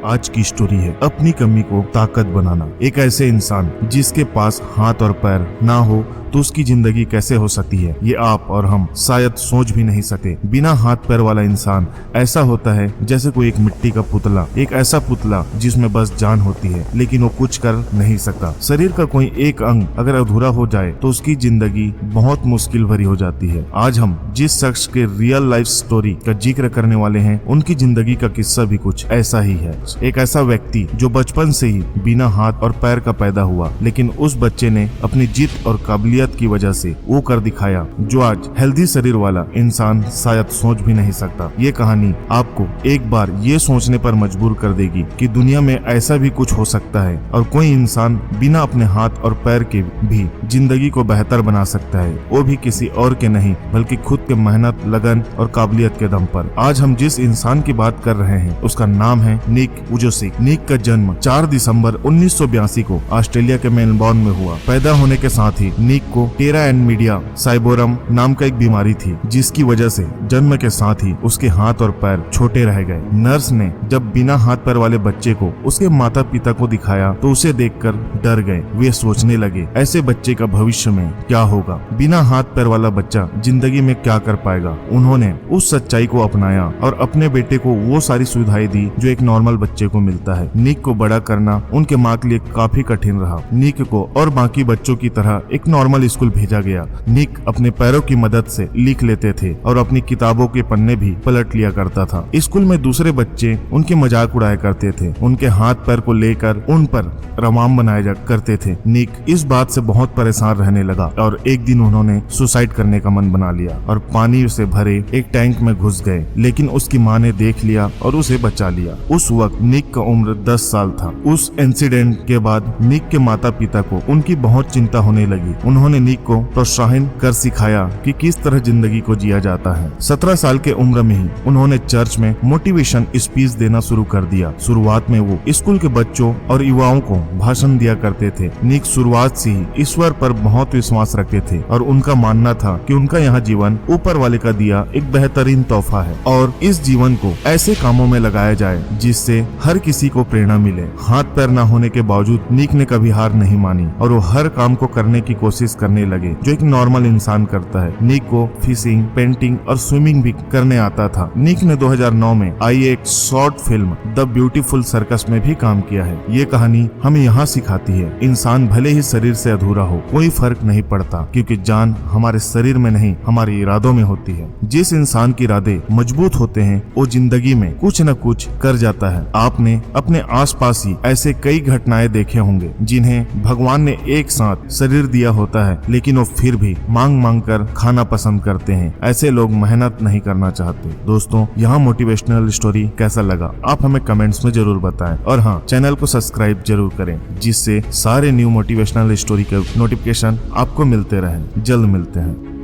आज की स्टोरी है अपनी कमी को ताकत बनाना। एक ऐसे इंसान जिसके पास हाथ और पैर ना हो तो उसकी जिंदगी कैसे हो सकती है, ये आप और हम शायद सोच भी नहीं सके। बिना हाथ पैर वाला इंसान ऐसा होता है जैसे कोई एक मिट्टी का पुतला, एक ऐसा पुतला जिसमें बस जान होती है लेकिन वो कुछ कर नहीं सकता। शरीर का कोई एक अंग अगर अधूरा हो जाए तो उसकी जिंदगी बहुत मुश्किल भरी हो जाती है। आज हम जिस शख्स के रियल लाइफ स्टोरी का जिक्र करने वाले हैं, उनकी जिंदगी का किस्सा भी कुछ ऐसा ही है। एक ऐसा व्यक्ति जो बचपन से ही बिना हाथ और पैर का पैदा हुआ, लेकिन उस बच्चे ने अपनी जिद और काबिलियत की वजह से वो कर दिखाया जो आज हेल्दी शरीर वाला इंसान शायद सोच भी नहीं सकता। ये कहानी आपको एक बार ये सोचने पर मजबूर कर देगी कि दुनिया में ऐसा भी कुछ हो सकता है और कोई इंसान बिना अपने हाथ और पैर के भी जिंदगी को बेहतर बना सकता है, वो भी किसी और के नहीं बल्कि खुद के मेहनत, लगन और काबिलियत के दम पर। आज हम जिस इंसान की बात कर रहे हैं उसका नाम है निक वुजोसिक। निक का जन्म 4 दिसंबर 1982 को ऑस्ट्रेलिया के मेलबॉर्न में हुआ। पैदा होने के साथ ही निक को टेरा एंड मीडिया साइबोरम नाम का एक बीमारी थी, जिसकी वजह से जन्म के साथ ही उसके हाथ और पैर छोटे रह गए। नर्स ने जब बिना हाथ पैर वाले बच्चे को उसके माता पिता को दिखाया तो उसे देखकर डर गए। वे सोचने लगे ऐसे बच्चे का भविष्य में क्या होगा, बिना हाथ पैर वाला बच्चा जिंदगी में क्या कर पाएगा। उन्होंने उस सच्चाई को अपनाया और अपने बेटे को वो सारी सुविधाएं दी जो एक नॉर्मल बच्चे को मिलता है। निक को बड़ा करना उनके माँ के लिए काफी कठिन रहा। निक को और बाकी बच्चों की तरह एक नॉर्मल स्कूल भेजा गया। निक अपने पैरों की मदद से लिख लेते थे और अपनी किताबों के पन्ने भी पलट लिया करता था। स्कूल में दूसरे बच्चे उनके मजाक उड़ाया करते थे, उनके हाथ पैर को लेकर उन पर रमाम बनाया करते थे। निक इस बात से बहुत परेशान रहने लगा और एक दिन उन्होंने सुसाइड करने का मन बना लिया और पानी से भरे एक टैंक में घुस गए, लेकिन उसकी माँ ने देख लिया और उसे बचा लिया। उस वक्त निक का उम्र 10 साल था। उस इंसिडेंट के बाद निक के माता पिता को उनकी बहुत चिंता होने लगी। उन्होंने निक को प्रोत्साहन कर सिखाया कि किस तरह जिंदगी को जिया जाता है। 17 साल के उम्र में ही उन्होंने चर्च में मोटिवेशन स्पीच देना शुरू कर दिया। शुरुआत में वो स्कूल के बच्चों और युवाओं को भाषण दिया करते थे। निक शुरुआत से ही ईश्वर पर बहुत विश्वास रखते थे और उनका मानना था कि उनका यहाँ जीवन ऊपर वाले का दिया एक बेहतरीन तोहफा है और इस जीवन को ऐसे कामों में लगाया जाए जिससे हर किसी को प्रेरणा मिले। हाथ पैर न होने के बावजूद निक ने कभी हार नहीं मानी और वो हर काम को करने की कोशिश करने लगे जो एक नॉर्मल इंसान करता है। निक को फिशिंग, पेंटिंग और स्विमिंग भी करने आता था। निक ने 2009 में आई एक short film the beautiful circus में भी काम किया है। ये कहानी हमें यहाँ सिखाती है इंसान भले ही शरीर से अधूरा हो, कोई फर्क नहीं पड़ता, क्योंकि जान हमारे शरीर में नहीं हमारे इरादों में होती है। जिस इंसान के इरादे मजबूत होते हैं वो जिंदगी में कुछ न कुछ कर जाता है। आपने अपने आसपास ही ऐसे कई घटनाएं देखे होंगे जिन्हें भगवान ने एक साथ शरीर दिया होता है, लेकिन वो फिर भी मांग मांग कर खाना पसंद करते हैं। ऐसे लोग मेहनत नहीं करना चाहते। दोस्तों, यहाँ मोटिवेशनल स्टोरी कैसा लगा आप हमें कमेंट्स में जरूर बताएं और हाँ, चैनल को सब्सक्राइब जरूर करें जिससे सारे न्यू मोटिवेशनल स्टोरी के नोटिफिकेशन आपको मिलते रहें। जल्द मिलते हैं।